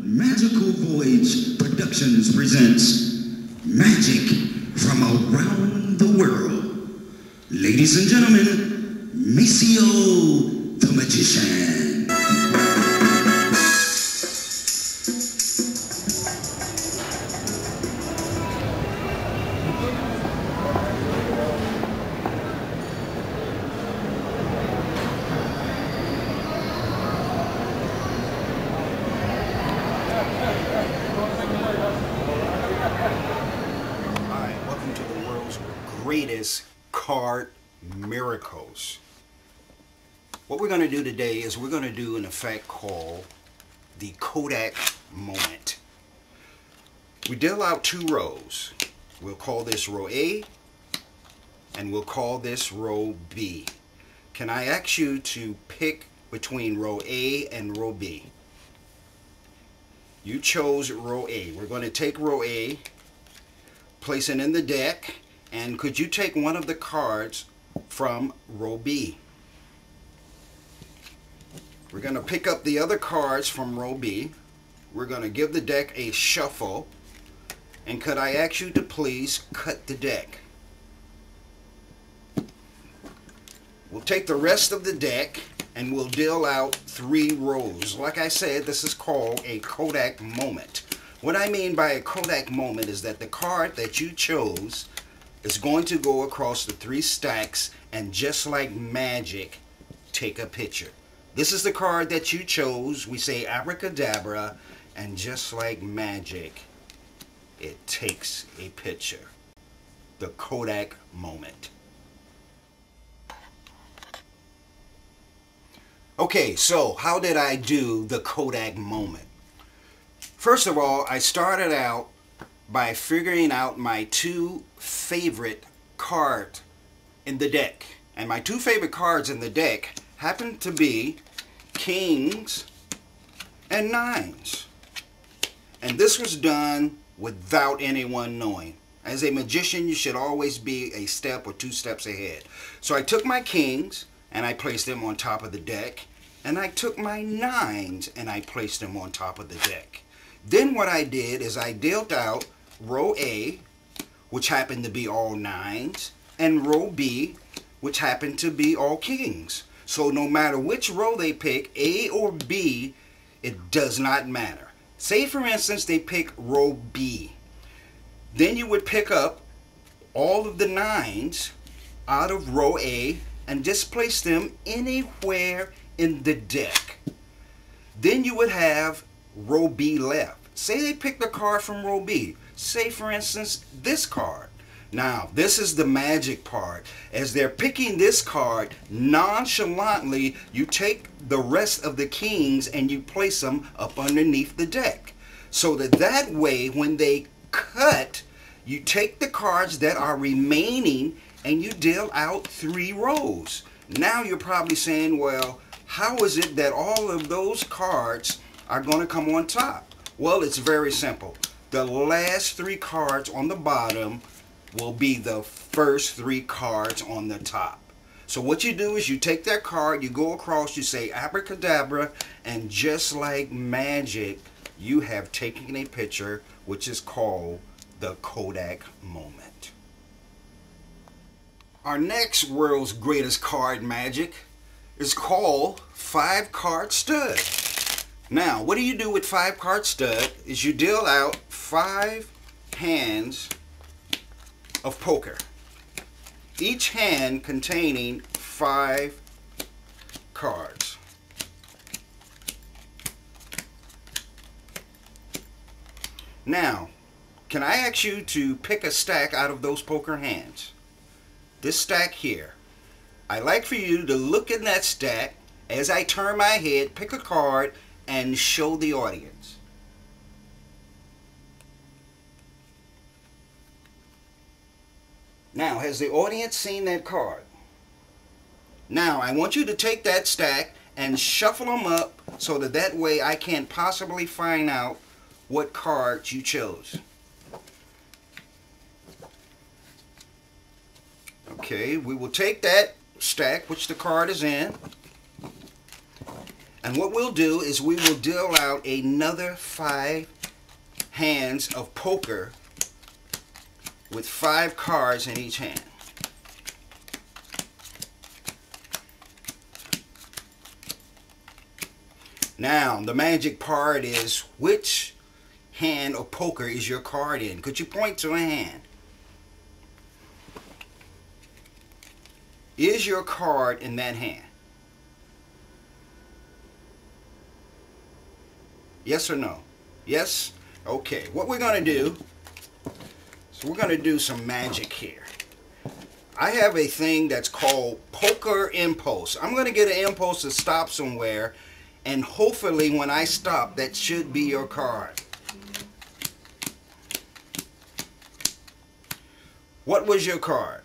Magical Voyage Productions presents Magic from Around the World. Ladies and gentlemen, Maceo the Magician. Greatest card miracles. What we're going to do today is we're going to do an effect called the Kodak moment. We deal out two rows. We'll call this row A and we'll call this row B. Can I ask you to pick between row A and row B? You chose row A. We're going to take row A, place it in the deck. And could you take one of the cards from row B? We're going to pick up the other cards from row B. We're going to give the deck a shuffle. And could I ask you to please cut the deck? We'll take the rest of the deck and we'll deal out 3 rows. Like I said, this is called a Kodak moment. What I mean by a Kodak moment is that the card that you chose is going to go across the 3 stacks and just like magic, take a picture. This is the card that you chose. We say abracadabra, and just like magic, it takes a picture. The Kodak moment. Okay, so how did I do the Kodak moment? First of all, I started out by figuring out my 2 favorite cards in the deck. And my 2 favorite cards in the deck happen to be kings and nines. And this was done without anyone knowing. As a magician, you should always be a step or 2 steps ahead. So I took my kings and I placed them on top of the deck. And I took my nines and I placed them on top of the deck. Then what I did is I dealt out row A, which happened to be all nines, and row B, which happened to be all kings. So no matter which row they pick, A or B, it does not matter. Say for instance they pick row B. Then you would pick up all of the nines out of row A and just place them anywhere in the deck. Then you would have row B left. Say they picked a card from row B. Say for instance this card. Now this is the magic part. As they're picking this card, nonchalantly you take the rest of the kings and you place them up underneath the deck. So that way when they cut, you take the cards that are remaining and you deal out 3 rows. Now you're probably saying, well, how is it that all of those cards are going to come on top? Well, it's very simple. The last 3 cards on the bottom will be the first 3 cards on the top. So what you do is you take that card, you go across, you say abracadabra, and just like magic, you have taken a picture, which is called the Kodak moment. Our next world's greatest card magic is called 5-card stud. Now, what do you do with 5-card stud is you deal out 5 hands of poker. Each hand containing 5 cards. Now, can I ask you to pick a stack out of those poker hands? This stack here. I'd like for you to look in that stack as I turn my head, pick a card, and show the audience. Now, has the audience seen that card? Now, I want you to take that stack and shuffle them up so that way I can't possibly find out what cards you chose. Okay, we will take that stack, which the card is in, And what we'll do is we will deal out another 5 hands of poker with 5 cards in each hand. Now, the magic part is which hand of poker is your card in? Could you point to a hand? Is your card in that hand? Yes or no? Yes? Okay, what we're going to do, so we're going to do some magic here. I have a thing that's called Poker Impulse. I'm going to get an impulse to stop somewhere, and hopefully when I stop, that should be your card. What was your card?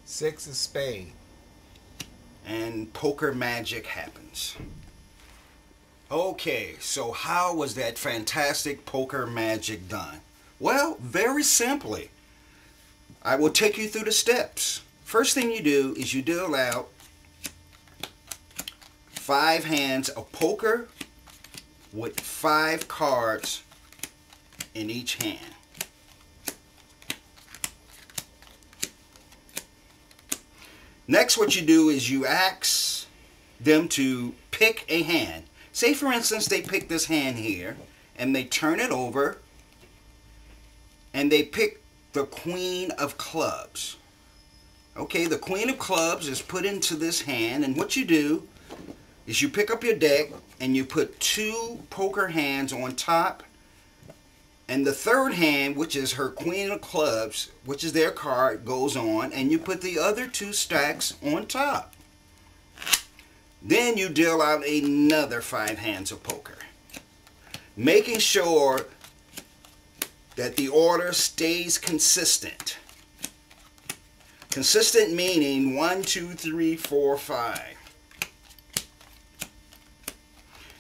6 of spades. And poker magic happens. Okay, so how was that fantastic poker magic done? Well, very simply. I will take you through the steps. First thing you do is you deal out 5 hands of poker with 5 cards in each hand. Next, what you do is you ask them to pick a hand. Say, for instance, they pick this hand here, and they turn it over, and they pick the Queen of Clubs. Okay, the Queen of Clubs is put into this hand, and what you do is you pick up your deck, and you put 2 poker hands on top, and the third hand, which is her Queen of Clubs, which is their card, goes on, and you put the other 2 stacks on top. Then you deal out another 5 hands of poker, making sure that the order stays consistent. Consistent meaning 1, 2, 3, 4, 5.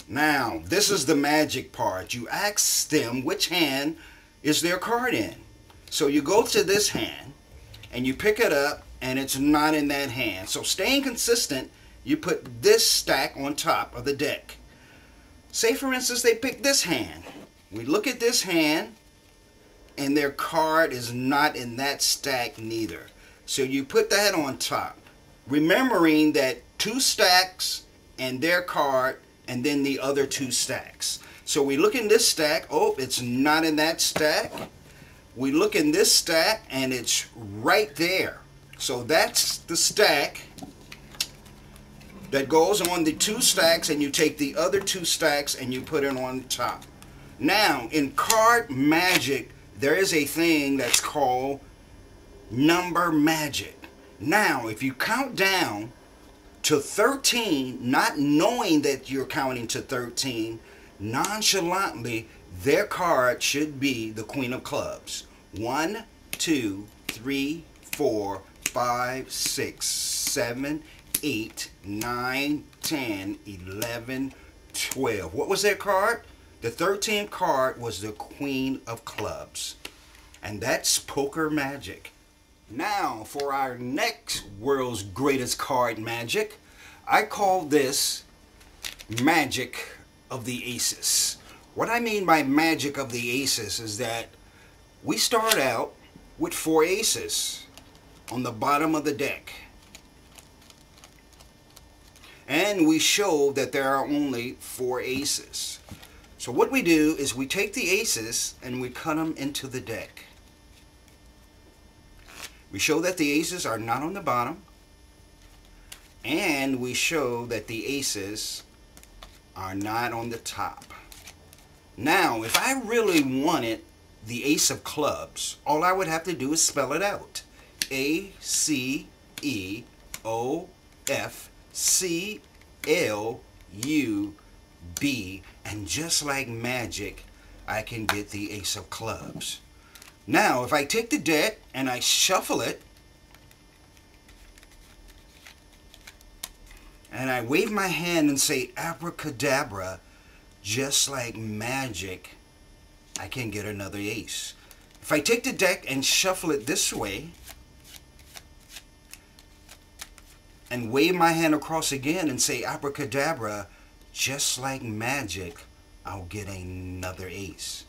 Now, this is the magic part. You ask them which hand is their card in. So you go to this hand, and you pick it up, and it's not in that hand. So staying consistent, you put this stack on top of the deck. Say, for instance, they pick this hand. We look at this hand, and their card is not in that stack neither. So you put that on top, remembering that 2 stacks and their card, and then the other 2 stacks. So we look in this stack, oh, it's not in that stack. We look in this stack, and it's right there. So that's the stack that goes on the 2 stacks, and you take the other 2 stacks and you put it on top. Now, in card magic, there is a thing that's called number magic. Now, if you count down to 13, not knowing that you're counting to 13, nonchalantly, their card should be the Queen of Clubs. 1, 2, 3, 4, 5, 6, 7, 8, 9, 10, 11, 12. What was their card? The 13th card was the Queen of Clubs. And that's poker magic. Now, for our next world's greatest card magic, I call this magic of the aces. What I mean by magic of the aces is that we start out with 4 aces on the bottom of the deck. And we show that there are only 4 aces. So what we do is we take the aces and we cut them into the deck. We show that the aces are not on the bottom, and we show that the aces are not on the top. Now, if I really wanted the ace of clubs, all I would have to do is spell it out. A-C-E-O-F-C-L-U-B, and just like magic, I can get the ace of clubs. Now, if I take the deck and I shuffle it, and I wave my hand and say abracadabra, just like magic, I can get another ace. If I take the deck and shuffle it this way, and wave my hand across again and say abracadabra, just like magic, I'll get another ace.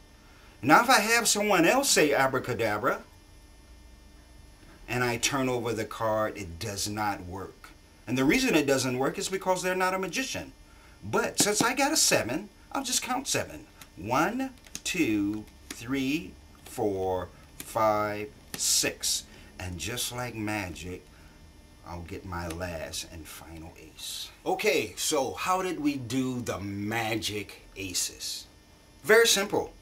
Now if I have someone else say abracadabra, and I turn over the card, it does not work. And the reason it doesn't work is because they're not a magician. But since I got a 7, I'll just count 7. 1, 2, 3, 4, 5, 6. And just like magic, I'll get my last and final ace. Okay, so how did we do the magic aces? Very simple.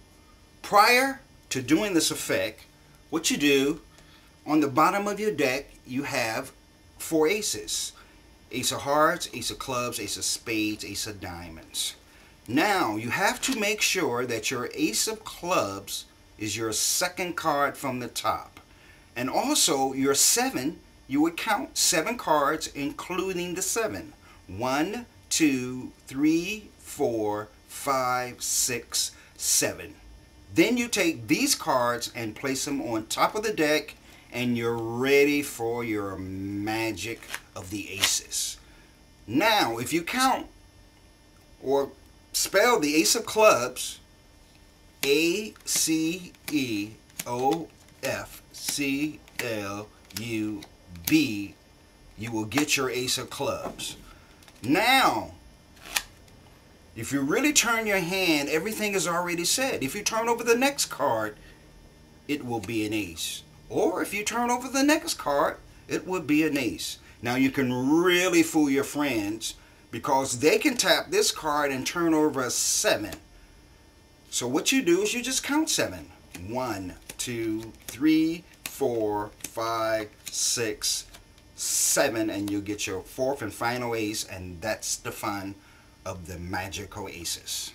Prior to doing this effect, what you do, on the bottom of your deck, you have 4 aces. Ace of hearts, ace of clubs, ace of spades, ace of diamonds. Now, you have to make sure that your ace of clubs is your second card from the top. And also, your 7, you would count 7 cards, including the 7. 1, 2, 3, 4, 5, 6, 7. Then you take these cards and place them on top of the deck, and you're ready for your magic of the aces. Now, if you count or spell the ace of clubs, A-C-E-O-F-C-L-U-B, you will get your ace of clubs. Now, if you really turn your hand, everything is already said. If you turn over the next card, it will be an ace. Or if you turn over the next card, it would be an ace. Now you can really fool your friends because they can tap this card and turn over a 7. So what you do is you just count 7. 1, 2, 3, 4, 5, 6, 7, and you'll get your 4th and final ace, and that's the fun of the magical aces.